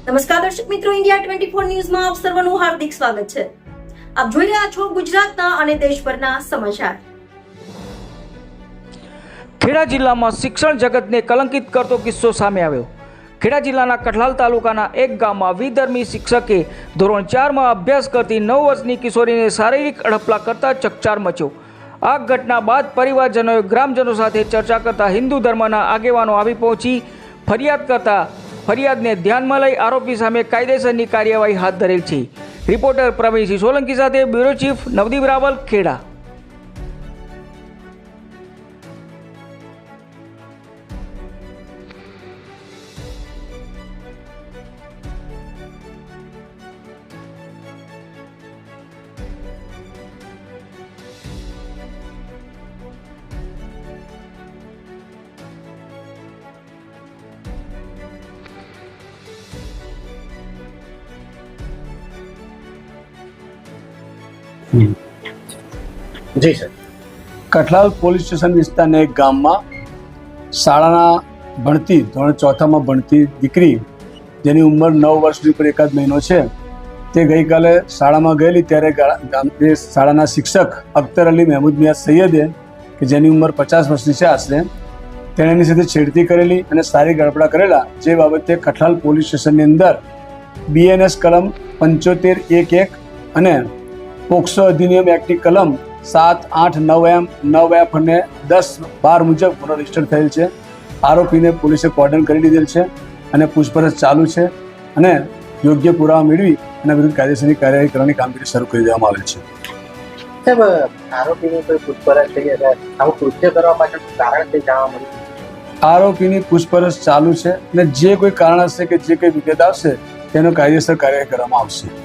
નમસ્કાર દર્શક મિત્રો, ઇન્ડિયા 24 ન્યૂઝમાં આપ સર્વનું હાર્દિક સ્વાગત છે. આપ જોઈ રહ્યા છો ગુજરાતના અને દેશભરના સમાચાર. ખેડા જિલ્લામાં શિક્ષણ જગતને કલંકિત કરતો કિસ્સો સામે આવ્યો. ખેડા જિલ્લાના કઠલાલ તાલુકાના એક ગામમાં વિધર્મી શિક્ષકે ધોરણ 4માં અભ્યાસ કરતી 9 વર્ષની કિશોરીને શારીરિક અડપલા કરતા ચકચાર મચ્યો. આ ઘટના બાદ પરિવારજનોએ ગ્રામજનો સાથે ચર્ચા કરતા હિન્દુ ધર્મના આગેવાનો આવી પહોંચી ફરિયાદ કરતા ફરિયાદને ધ્યાનમાં લઈ આરોપી સામે કાયદેસરની કાર્યવાહી હાથ ધરેલ છે. રિપોર્ટર પ્રવીણસિંહ સોલંકી સાથે બ્યુરો ચીફ નવદીપ રાવલ, ખેડા. જી સર. કઠલાલ પોલીસ સ્ટેશન વિસ્તારના એક ગામમાં શાળાના ભણતી ધોરણ 4માં ભણતી દીકરી, જેની ઉંમર 9 વર્ષની ઉપર એકાદ મહિનો છે, તે ગઈકાલે શાળામાં ગયેલી ત્યારે શાળાના શિક્ષક અખ્તર અલી મહેમૂદ મિયા સૈયદે, કે જેની ઉંમર 50 વર્ષની છે આશરે, તેણે એની સાથે છેડતી કરેલી અને શારીરિક ગડબડા કરેલા, જે બાબતે કઠલાલ પોલીસ સ્ટેશનની અંદર BNS કલમ 75(1)(1) અને પોક્સો અધિનિયમ એક્ટની કલમ 7, 8, 9M, 9F અને 10-12 મુજબ ગુનો રજીસ્ટર થયેલ છે. આરોપીને પોલીસે કોર્ડન કરી દીધેલ છે અને પૂછપરછ ચાલુ છે અને યોગ્ય પુરાવા મેળવી અને વિરુદ્ધ કાયદેસરની કાર્યવાહી કરવાની કામગીરી શરૂ કરી દેવામાં આવેલ છે. સાહેબ, આરોપીની કોઈ પૂછપરછ થઈ છે? આવું કૃત્ય કરવા પાછળ કારણ તે જાણવા મળ્યું? આરોપીની પૂછપરછ ચાલુ છે અને જે કોઈ કારણ હશે કે જે કોઈ વિગત આવશે તેનો કાયદેસર કાર્યવાહી કરવામાં આવશે.